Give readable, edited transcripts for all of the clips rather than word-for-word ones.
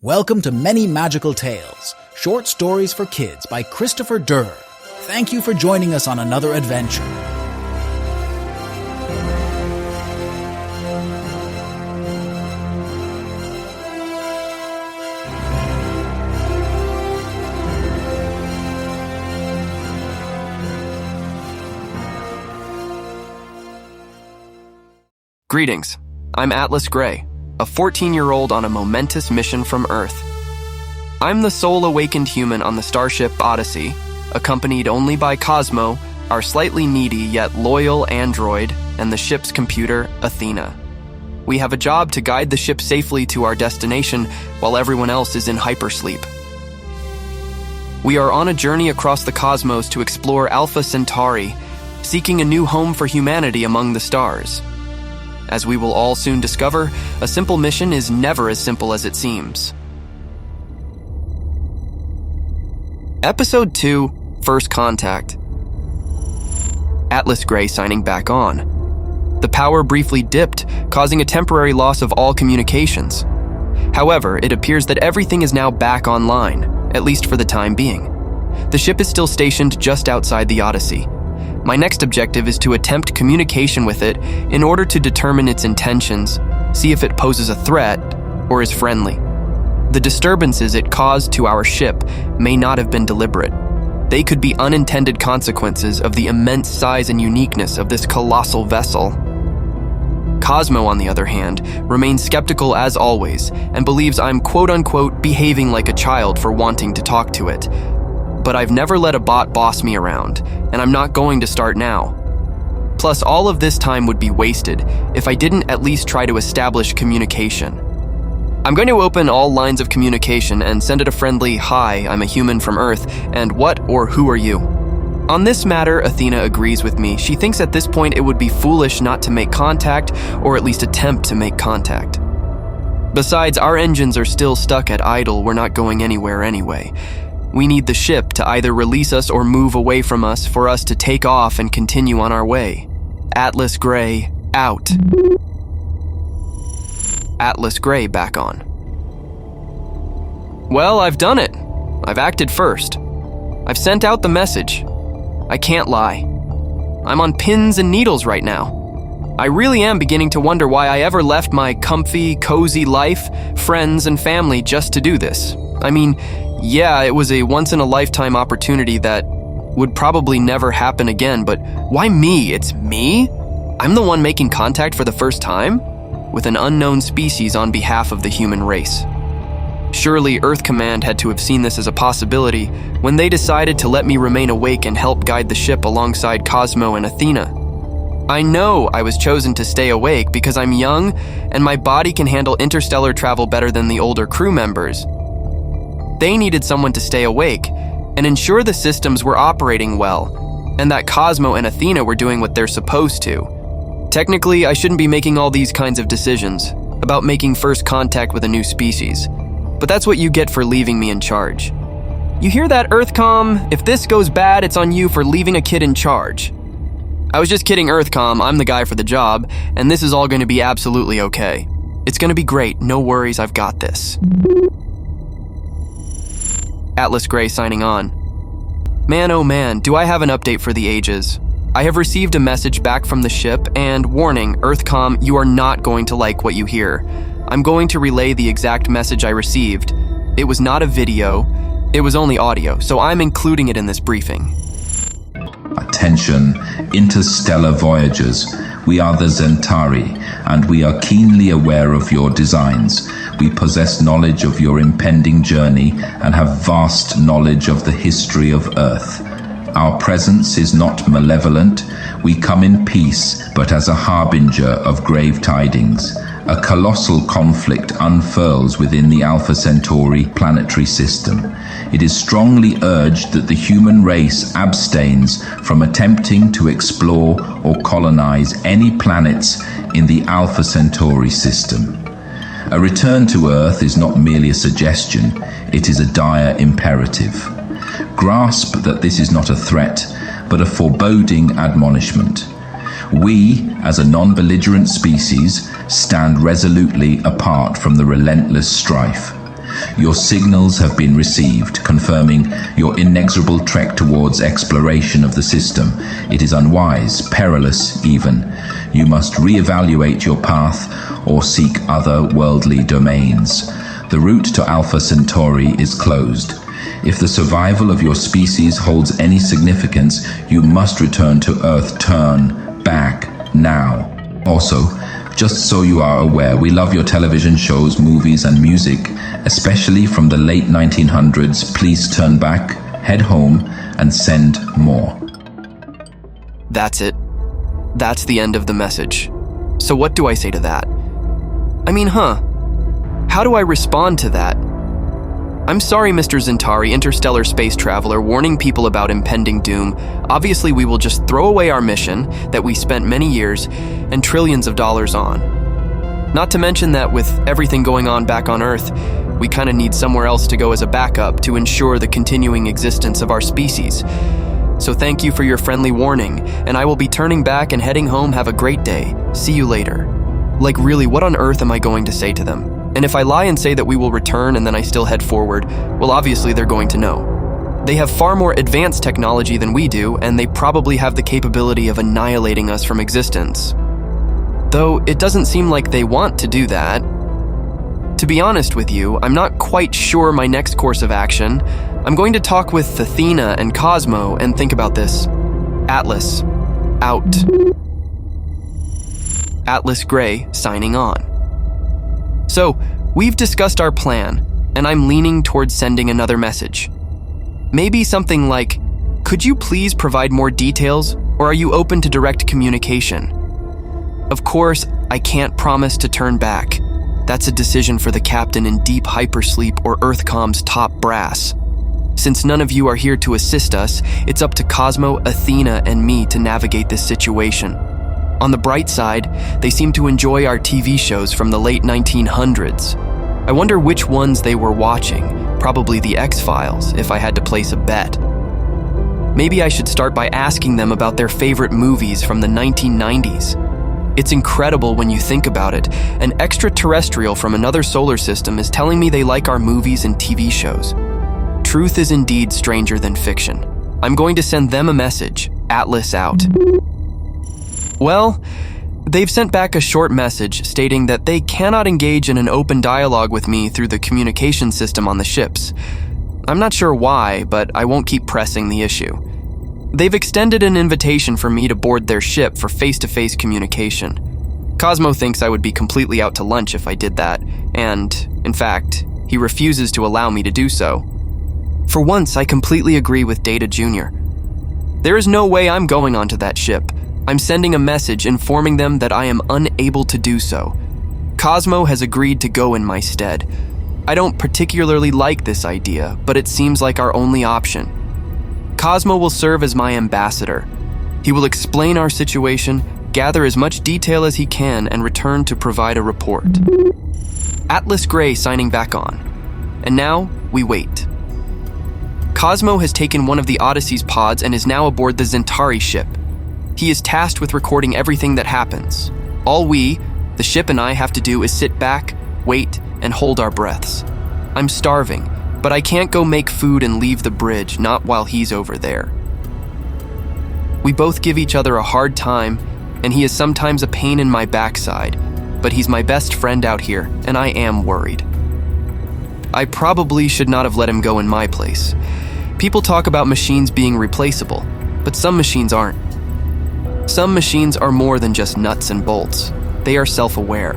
Welcome to Many Magical Tales, short stories for kids by Christopher Durr. Thank you for joining us on another adventure. Greetings, I'm Atlas Gray, a 14-year-old on a momentous mission from Earth. I'm the sole awakened human on the starship Odyssey, accompanied only by Cosmo, our slightly needy yet loyal android, and the ship's computer, Athena. We have a job to guide the ship safely to our destination while everyone else is in hypersleep. We are on a journey across the cosmos to explore Alpha Centauri, seeking a new home for humanity among the stars. As we will all soon discover, a simple mission is never as simple as it seems. Episode 2, First Contact. Atlas Gray signing back on. The power briefly dipped, causing a temporary loss of all communications. However, it appears that everything is now back online, at least for the time being. The ship is still stationed just outside the Odyssey. My next objective is to attempt communication with it in order to determine its intentions, see if it poses a threat or is friendly. The disturbances it caused to our ship may not have been deliberate. They could be unintended consequences of the immense size and uniqueness of this colossal vessel. Cosmo, on the other hand, remains skeptical as always and believes I'm quote-unquote behaving like a child for wanting to talk to it. But I've never let a bot boss me around, and I'm not going to start now. Plus, all of this time would be wasted if I didn't at least try to establish communication. I'm going to open all lines of communication and send it a friendly, "Hi, I'm a human from Earth, and what or who are you?" On this matter, Athena agrees with me. She thinks at this point it would be foolish not to make contact, or at least attempt to make contact. Besides, our engines are still stuck at idle. We're not going anywhere anyway. We need the ship to either release us or move away from us for us to take off and continue on our way. Atlas Gray, out. Atlas Gray back on. Well, I've done it. I've acted first. I've sent out the message. I can't lie. I'm on pins and needles right now. I really am beginning to wonder why I ever left my comfy, cozy life, friends, and family just to do this. I mean, yeah, it was a once-in-a-lifetime opportunity that would probably never happen again, but why me? It's me? I'm the one making contact for the first time? With an unknown species on behalf of the human race. Surely Earth Command had to have seen this as a possibility when they decided to let me remain awake and help guide the ship alongside Cosmo and Athena. I know I was chosen to stay awake because I'm young and my body can handle interstellar travel better than the older crew members. They needed someone to stay awake and ensure the systems were operating well, and that Cosmo and Athena were doing what they're supposed to. Technically, I shouldn't be making all these kinds of decisions about making first contact with a new species, but that's what you get for leaving me in charge. You hear that, Earthcom? If this goes bad, it's on you for leaving a kid in charge. I was just kidding, Earthcom. I'm the guy for the job, and this is all going to be absolutely okay. It's going to be great. No worries, I've got this. Atlas Gray signing on. Man, oh man, do I have an update for the ages. I have received a message back from the ship, and warning, Earthcom, you are not going to like what you hear. I'm going to relay the exact message I received. It was not a video, it was only audio, so I'm including it in this briefing. Attention, interstellar voyagers. We are the Zentari, and we are keenly aware of your designs. We possess knowledge of your impending journey and have vast knowledge of the history of Earth. Our presence is not malevolent. We come in peace, but as a harbinger of grave tidings. A colossal conflict unfurls within the Alpha Centauri planetary system. It is strongly urged that the human race abstains from attempting to explore or colonize any planets in the Alpha Centauri system. A return to Earth is not merely a suggestion, it is a dire imperative. Grasp that this is not a threat, but a foreboding admonishment. We, as a non-belligerent species, stand resolutely apart from the relentless strife. Your signals have been received, confirming your inexorable trek towards exploration of the system. It is unwise, perilous even. You must re-evaluate your path or seek other worldly domains. The route to Alpha Centauri is closed. If the survival of your species holds any significance, you must return to Earth. Turn back now. Also, just so you are aware, we love your television shows, movies, and music, especially from the late 1900s. Please turn back, head home, and send more. That's it. That's the end of the message. So what do I say to that? How do I respond to that? I'm sorry, Mr. Zentari, interstellar space traveler, warning people about impending doom. Obviously, we will just throw away our mission that we spent many years and trillions of dollars on. Not to mention that with everything going on back on Earth, we kind of need somewhere else to go as a backup to ensure the continuing existence of our species. So thank you for your friendly warning, and I will be turning back and heading home. Have a great day. See you later. Like really, what on earth am I going to say to them? And if I lie and say that we will return and then I still head forward, well, obviously they're going to know. They have far more advanced technology than we do, and they probably have the capability of annihilating us from existence. Though it doesn't seem like they want to do that. To be honest with you, I'm not quite sure my next course of action. I'm going to talk with Athena and Cosmo and think about this. Atlas, out. Atlas Gray, signing on. So, we've discussed our plan, and I'm leaning towards sending another message. Maybe something like, could you please provide more details, or are you open to direct communication? Of course, I can't promise to turn back. That's a decision for the captain in deep hypersleep or Earthcom's top brass. Since none of you are here to assist us, it's up to Cosmo, Athena, and me to navigate this situation. On the bright side, they seem to enjoy our TV shows from the late 1900s. I wonder which ones they were watching, probably the X-Files, if I had to place a bet. Maybe I should start by asking them about their favorite movies from the 1990s. It's incredible when you think about it. An extraterrestrial from another solar system is telling me they like our movies and TV shows. Truth is indeed stranger than fiction. I'm going to send them a message. Atlas out. Well, they've sent back a short message stating that they cannot engage in an open dialogue with me through the communication system on the ships. I'm not sure why, but I won't keep pressing the issue. They've extended an invitation for me to board their ship for face-to-face communication. Cosmo thinks I would be completely out to lunch if I did that, and, in fact, he refuses to allow me to do so. For once, I completely agree with Data Jr. There is no way I'm going onto that ship. I'm sending a message informing them that I am unable to do so. Cosmo has agreed to go in my stead. I don't particularly like this idea, but it seems like our only option. Cosmo will serve as my ambassador. He will explain our situation, gather as much detail as he can, and return to provide a report. Atlas Gray signing back on. And now, we wait. Cosmo has taken one of the Odyssey's pods and is now aboard the Zentari ship. He is tasked with recording everything that happens. All we, the ship and I, have to do is sit back, wait, and hold our breaths. I'm starving, but I can't go make food and leave the bridge, not while he's over there. We both give each other a hard time, and he is sometimes a pain in my backside, but he's my best friend out here, and I am worried. I probably should not have let him go in my place. People talk about machines being replaceable, but some machines aren't. Some machines are more than just nuts and bolts. They are self-aware.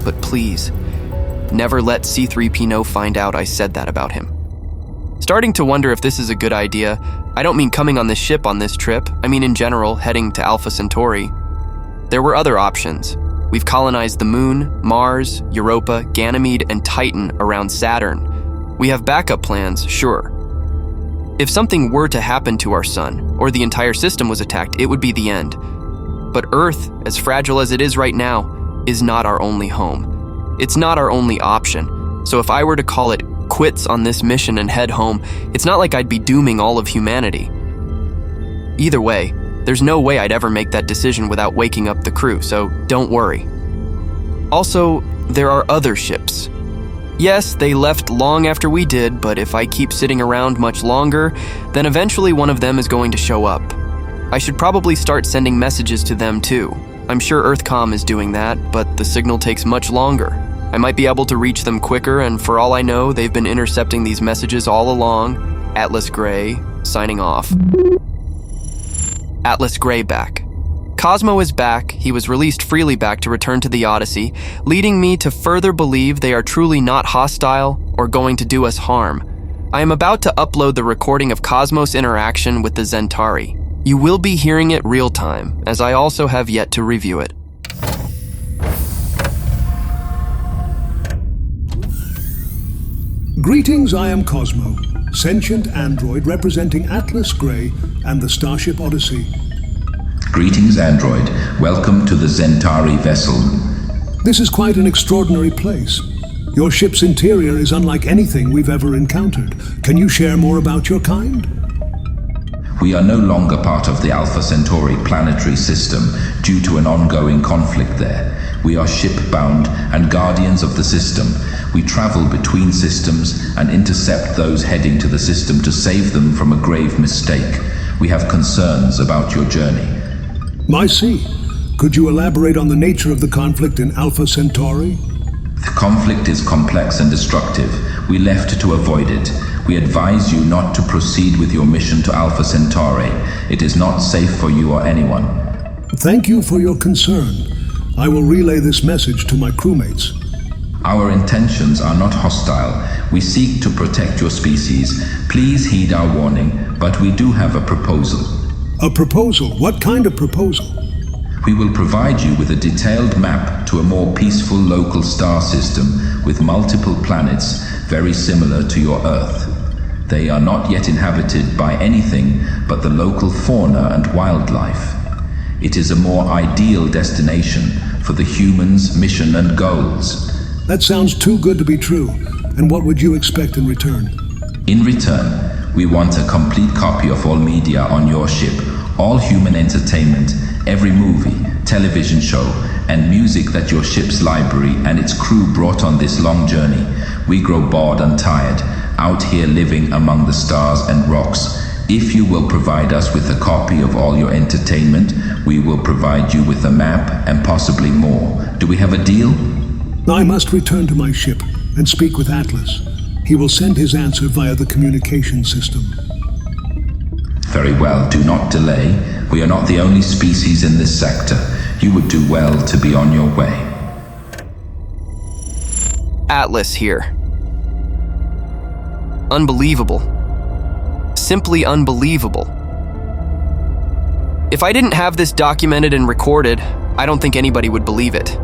But please, never let C-3PO find out I said that about him. Starting to wonder if this is a good idea. I don't mean coming on this ship on this trip. I mean in general, heading to Alpha Centauri. There were other options. We've colonized the Moon, Mars, Europa, Ganymede, and Titan around Saturn. We have backup plans, sure. If something were to happen to our sun, or the entire system was attacked, it would be the end. But Earth, as fragile as it is right now, is not our only home. It's not our only option. So if I were to call it quits on this mission and head home, it's not like I'd be dooming all of humanity. Either way, there's no way I'd ever make that decision without waking up the crew, so don't worry. Also, there are other ships. Yes, they left long after we did, but if I keep sitting around much longer, then eventually one of them is going to show up. I should probably start sending messages to them too. I'm sure EarthCom is doing that, but the signal takes much longer. I might be able to reach them quicker, and for all I know, they've been intercepting these messages all along. Atlas Gray, signing off. Atlas Gray back. Cosmo is back. He was released freely back to return to the Odyssey, leading me to further believe they are truly not hostile or going to do us harm. I am about to upload the recording of Cosmo's interaction with the Zentari. You will be hearing it real time, as I also have yet to review it. Greetings, I am Cosmo, sentient android representing Atlas Gray and the Starship Odyssey. Greetings, android. Welcome to the Zentari vessel. This is quite an extraordinary place. Your ship's interior is unlike anything we've ever encountered. Can you share more about your kind? We are no longer part of the Alpha Centauri planetary system due to an ongoing conflict there. We are ship-bound and guardians of the system. We travel between systems and intercept those heading to the system to save them from a grave mistake. We have concerns about your journey. I see. Could you elaborate on the nature of the conflict in Alpha Centauri? The conflict is complex and destructive. We left to avoid it. We advise you not to proceed with your mission to Alpha Centauri. It is not safe for you or anyone. Thank you for your concern. I will relay this message to my crewmates. Our intentions are not hostile. We seek to protect your species. Please heed our warning, but we do have a proposal. A proposal? What kind of proposal? We will provide you with a detailed map to a more peaceful local star system with multiple planets very similar to your Earth. They are not yet inhabited by anything but the local fauna and wildlife. It is a more ideal destination for the humans' mission and goals. That sounds too good to be true. And what would you expect in return? In return, we want a complete copy of all media on your ship, all human entertainment, every movie, television show, and music that your ship's library and its crew brought on this long journey. We grow bored and tired, out here living among the stars and rocks. If you will provide us with a copy of all your entertainment, we will provide you with a map and possibly more. Do we have a deal? I must return to my ship and speak with Atlas. He will send his answer via the communication system. Very well, do not delay. We are not the only species in this sector. You would do well to be on your way. Atlas here. Unbelievable. Simply unbelievable. If I didn't have this documented and recorded, I don't think anybody would believe it.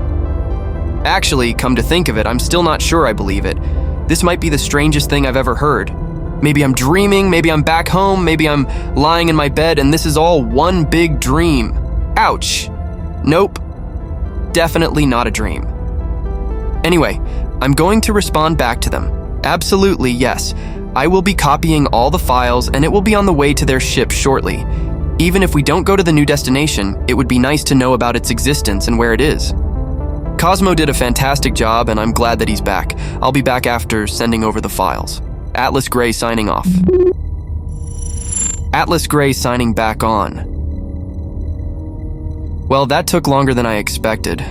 Actually, come to think of it, I'm still not sure I believe it. This might be the strangest thing I've ever heard. Maybe I'm dreaming, maybe I'm back home, maybe I'm lying in my bed and this is all one big dream. Ouch. Nope. Definitely not a dream. Anyway, I'm going to respond back to them. Absolutely, yes. I will be copying all the files and it will be on the way to their ship shortly. Even if we don't go to the new destination, it would be nice to know about its existence and where it is. Cosmo did a fantastic job and I'm glad that he's back. I'll be back after sending over the files. Atlas Gray signing off. Atlas Gray signing back on. Well, that took longer than I expected.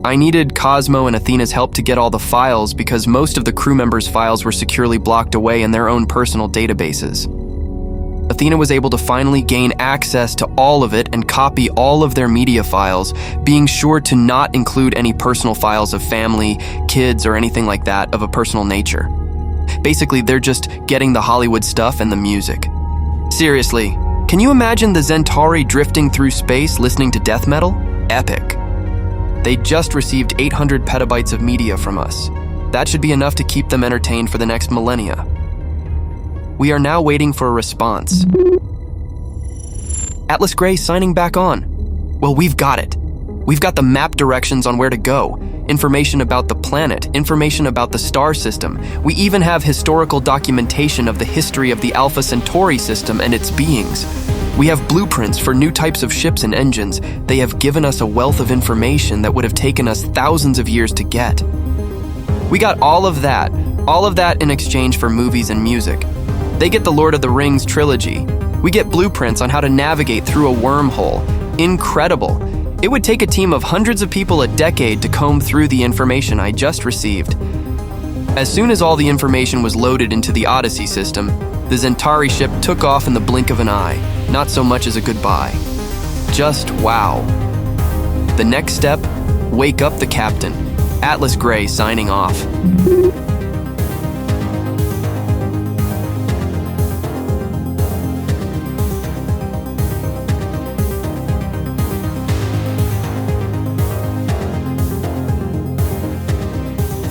I needed Cosmo and Athena's help to get all the files because most of the crew members' files were securely blocked away in their own personal databases. Athena was able to finally gain access to all of it and copy all of their media files, being sure to not include any personal files of family, kids, or anything like that of a personal nature. Basically, they're just getting the Hollywood stuff and the music. Seriously, can you imagine the Zentari drifting through space listening to death metal? Epic. They just received 800 petabytes of media from us. That should be enough to keep them entertained for the next millennia. We are now waiting for a response. Atlas Gray signing back on. Well, we've got it. We've got the map directions on where to go, information about the planet, information about the star system. We even have historical documentation of the history of the Alpha Centauri system and its beings. We have blueprints for new types of ships and engines. They have given us a wealth of information that would have taken us thousands of years to get. We got all of that in exchange for movies and music. They get the Lord of the Rings trilogy. We get blueprints on how to navigate through a wormhole. Incredible. It would take a team of hundreds of people a decade to comb through the information I just received. As soon as all the information was loaded into the Odyssey system, the Zentari ship took off in the blink of an eye, not so much as a goodbye. Just wow. The next step, wake up the captain. Atlas Gray signing off.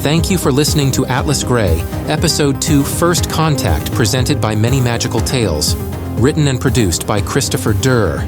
Thank you for listening to Atlas Gray, Episode 2 First Contact, presented by Many Magical Tales. Written and produced by Christopher Durr.